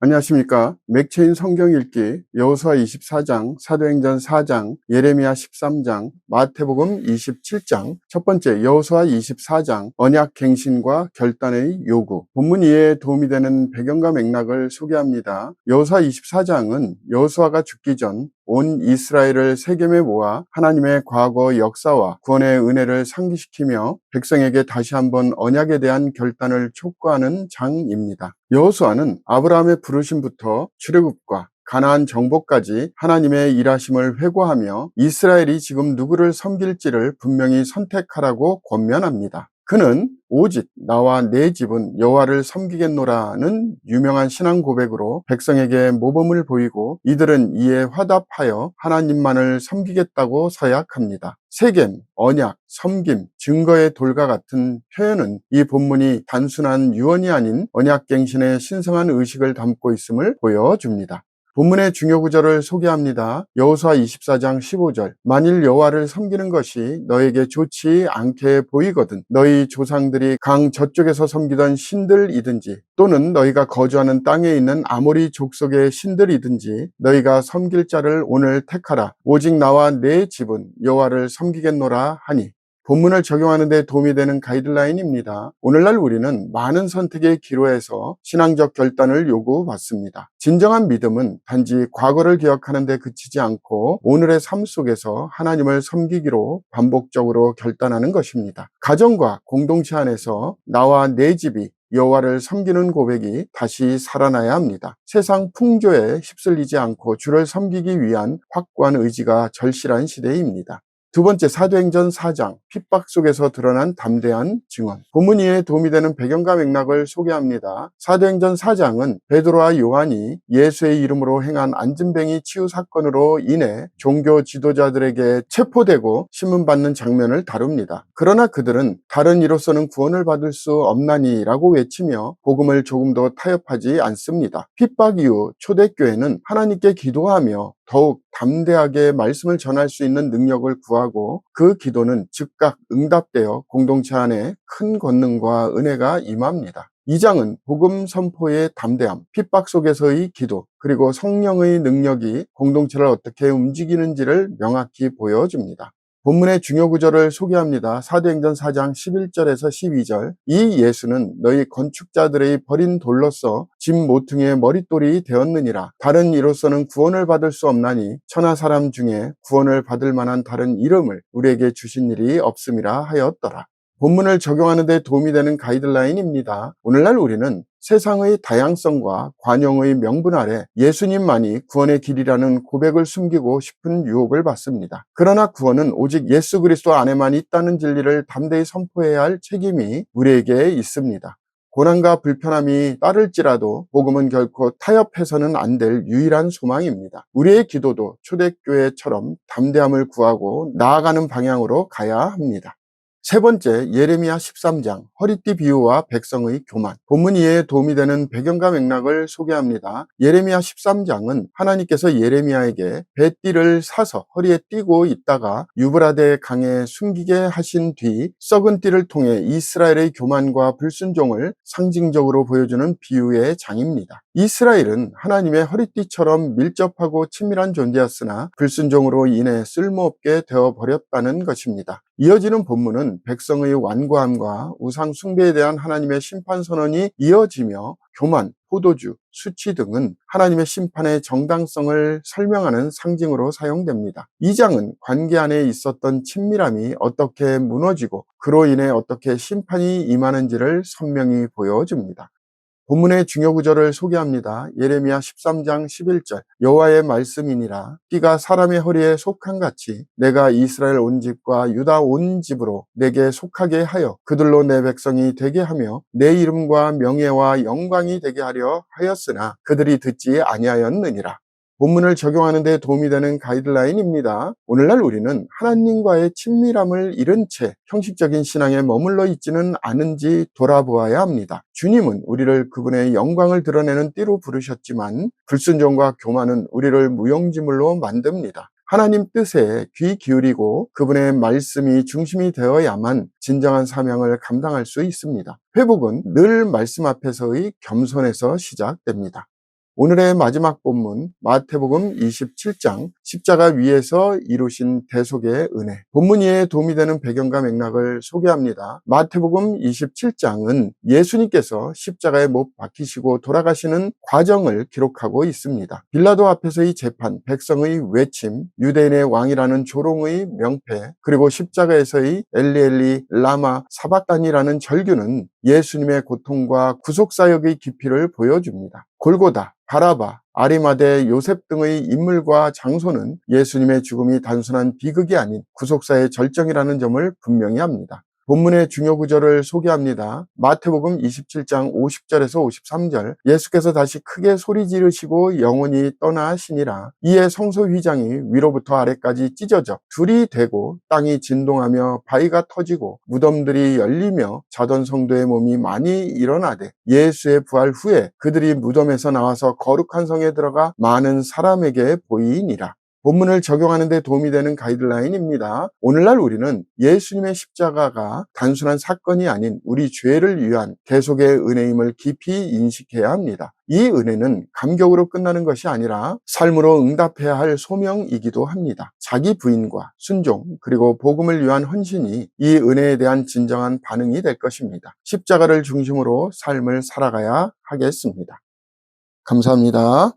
안녕하십니까. 맥체인 성경 읽기 여호수아 24장, 사도행전 4장, 예레미야 13장, 마태복음 27장. 첫 번째, 여호수아 24장 언약 갱신과 결단의 요구. 본문 이해에 도움이 되는 배경과 맥락을 소개합니다. 여호수아 24장은 여호수아가 죽기 전 온 이스라엘을 세겜에 모아 하나님의 과거 역사와 구원의 은혜를 상기시키며 백성에게 다시 한번 언약에 대한 결단을 촉구하는 장입니다. 여호수아는 아브라함의 부르심부터 출애굽과 가나안 정복까지 하나님의 일하심을 회고하며 이스라엘이 지금 누구를 섬길지를 분명히 선택하라고 권면합니다. 그는 오직 나와 내 집은 여호와를 섬기겠노라는 유명한 신앙 고백으로 백성에게 모범을 보이고 이들은 이에 화답하여 하나님만을 섬기겠다고 서약합니다. 세겜, 언약, 섬김, 증거의 돌과 같은 표현은 이 본문이 단순한 유언이 아닌 언약갱신의 신성한 의식을 담고 있음을 보여줍니다. 본문의 중요 구절을 소개합니다. 여호수아 24장 15절. 만일 여호와를 섬기는 것이 너에게 좋지 않게 보이거든 너희 조상들이 강 저쪽에서 섬기던 신들이든지 또는 너희가 거주하는 땅에 있는 아모리 족속의 신들이든지 너희가 섬길 자를 오늘 택하라. 오직 나와 내 집은 여호와를 섬기겠노라 하니. 본문을 적용하는 데 도움이 되는 가이드라인입니다. 오늘날 우리는 많은 선택의 기로에서 신앙적 결단을 요구받습니다. 진정한 믿음은 단지 과거를 기억하는 데 그치지 않고 오늘의 삶 속에서 하나님을 섬기기로 반복적으로 결단하는 것입니다. 가정과 공동체 안에서 나와 내 집이 여호와를 섬기는 고백이 다시 살아나야 합니다. 세상 풍조에 휩쓸리지 않고 주를 섬기기 위한 확고한 의지가 절실한 시대입니다. 두 번째, 사도행전 4장, 핍박 속에서 드러난 담대한 증언. 본문 이해에 도움이 되는 배경과 맥락을 소개합니다. 사도행전 4장은 베드로와 요한이 예수의 이름으로 행한 안진뱅이 치유 사건으로 인해 종교 지도자들에게 체포되고 신문받는 장면을 다룹니다. 그러나 그들은 다른 이로서는 구원을 받을 수 없나니라고 외치며 복음을 조금도 타협하지 않습니다. 핍박 이후 초대교회는 하나님께 기도하며 더욱 담대하게 말씀을 전할 수 있는 능력을 구하고 그 기도는 즉각 응답되어 공동체 안에 큰 권능과 은혜가 임합니다. 2장은 복음 선포의 담대함, 핍박 속에서의 기도, 그리고 성령의 능력이 공동체를 어떻게 움직이는지를 명확히 보여줍니다. 본문의 중요 구절을 소개합니다. 사도행전 4장 11절에서 12절. 이 예수는 너희 건축자들의 버린 돌로서 집 모퉁이의 머릿돌이 되었느니라. 다른 이로서는 구원을 받을 수 없나니 천하 사람 중에 구원을 받을 만한 다른 이름을 우리에게 주신 일이 없음이라 하였더라. 본문을 적용하는 데 도움이 되는 가이드라인입니다. 오늘날 우리는 세상의 다양성과 관용의 명분 아래 예수님만이 구원의 길이라는 고백을 숨기고 싶은 유혹을 받습니다. 그러나 구원은 오직 예수 그리스도 안에만 있다는 진리를 담대히 선포해야 할 책임이 우리에게 있습니다. 고난과 불편함이 따를지라도 복음은 결코 타협해서는 안 될 유일한 소망입니다. 우리의 기도도 초대교회처럼 담대함을 구하고 나아가는 방향으로 가야 합니다. 세 번째, 예레미야 13장, 허리띠 비유와 백성의 교만. 본문 이해에 도움이 되는 배경과 맥락을 소개합니다. 예레미야 13장은 하나님께서 예레미야에게 배띠를 사서 허리에 띠고 있다가 유브라데 강에 숨기게 하신 뒤 썩은 띠를 통해 이스라엘의 교만과 불순종을 상징적으로 보여주는 비유의 장입니다. 이스라엘은 하나님의 허리띠처럼 밀접하고 친밀한 존재였으나 불순종으로 인해 쓸모없게 되어버렸다는 것입니다. 이어지는 본문은 백성의 완고함과 우상 숭배에 대한 하나님의 심판 선언이 이어지며 교만, 포도주, 수치 등은 하나님의 심판의 정당성을 설명하는 상징으로 사용됩니다. 이 장은 관계 안에 있었던 친밀함이 어떻게 무너지고 그로 인해 어떻게 심판이 임하는지를 선명히 보여줍니다. 본문의 중요 구절을 소개합니다. 예레미야 13장 11절. 여호와의 말씀이니라. 띠가 사람의 허리에 속한 같이 내가 이스라엘 온 집과 유다 온 집으로 내게 속하게 하여 그들로 내 백성이 되게 하며 내 이름과 명예와 영광이 되게 하려 하였으나 그들이 듣지 아니하였느니라. 본문을 적용하는 데 도움이 되는 가이드라인입니다. 오늘날 우리는 하나님과의 친밀함을 잃은 채 형식적인 신앙에 머물러 있지는 않은지 돌아보아야 합니다. 주님은 우리를 그분의 영광을 드러내는 띠로 부르셨지만 불순종과 교만은 우리를 무용지물로 만듭니다. 하나님 뜻에 귀 기울이고 그분의 말씀이 중심이 되어야만 진정한 사명을 감당할 수 있습니다. 회복은 늘 말씀 앞에서의 겸손에서 시작됩니다. 오늘의 마지막 본문 마태복음 27장 십자가 위에서 이루신 대속의 은혜. 본문 이해에 도움이 되는 배경과 맥락을 소개합니다. 마태복음 27장은 예수님께서 십자가에 못 박히시고 돌아가시는 과정을 기록하고 있습니다. 빌라도 앞에서의 재판, 백성의 외침, 유대인의 왕이라는 조롱의 명패, 그리고 십자가에서의 엘리 라마 사박단이라는 절규는 예수님의 고통과 구속사역의 깊이를 보여줍니다. 골고다, 바라바, 아리마대, 요셉 등의 인물과 장소는 예수님의 죽음이 단순한 비극이 아닌 구속사의 절정이라는 점을 분명히 합니다. 본문의 중요 구절을 소개합니다. 마태복음 27장 50절에서 53절, 예수께서 다시 크게 소리 지르시고 영원히 떠나시니라. 이에 성소 휘장이 위로부터 아래까지 찢어져 둘이 되고 땅이 진동하며 바위가 터지고 무덤들이 열리며 자던 성도의 몸이 많이 일어나되, 예수의 부활 후에 그들이 무덤에서 나와서 거룩한 성에 들어가 많은 사람에게 보이니라. 본문을 적용하는 데 도움이 되는 가이드라인입니다. 오늘날 우리는 예수님의 십자가가 단순한 사건이 아닌 우리 죄를 위한 대속의 은혜임을 깊이 인식해야 합니다. 이 은혜는 감격으로 끝나는 것이 아니라 삶으로 응답해야 할 소명이기도 합니다. 자기 부인과 순종, 그리고 복음을 위한 헌신이 이 은혜에 대한 진정한 반응이 될 것입니다. 십자가를 중심으로 삶을 살아가야 하겠습니다. 감사합니다.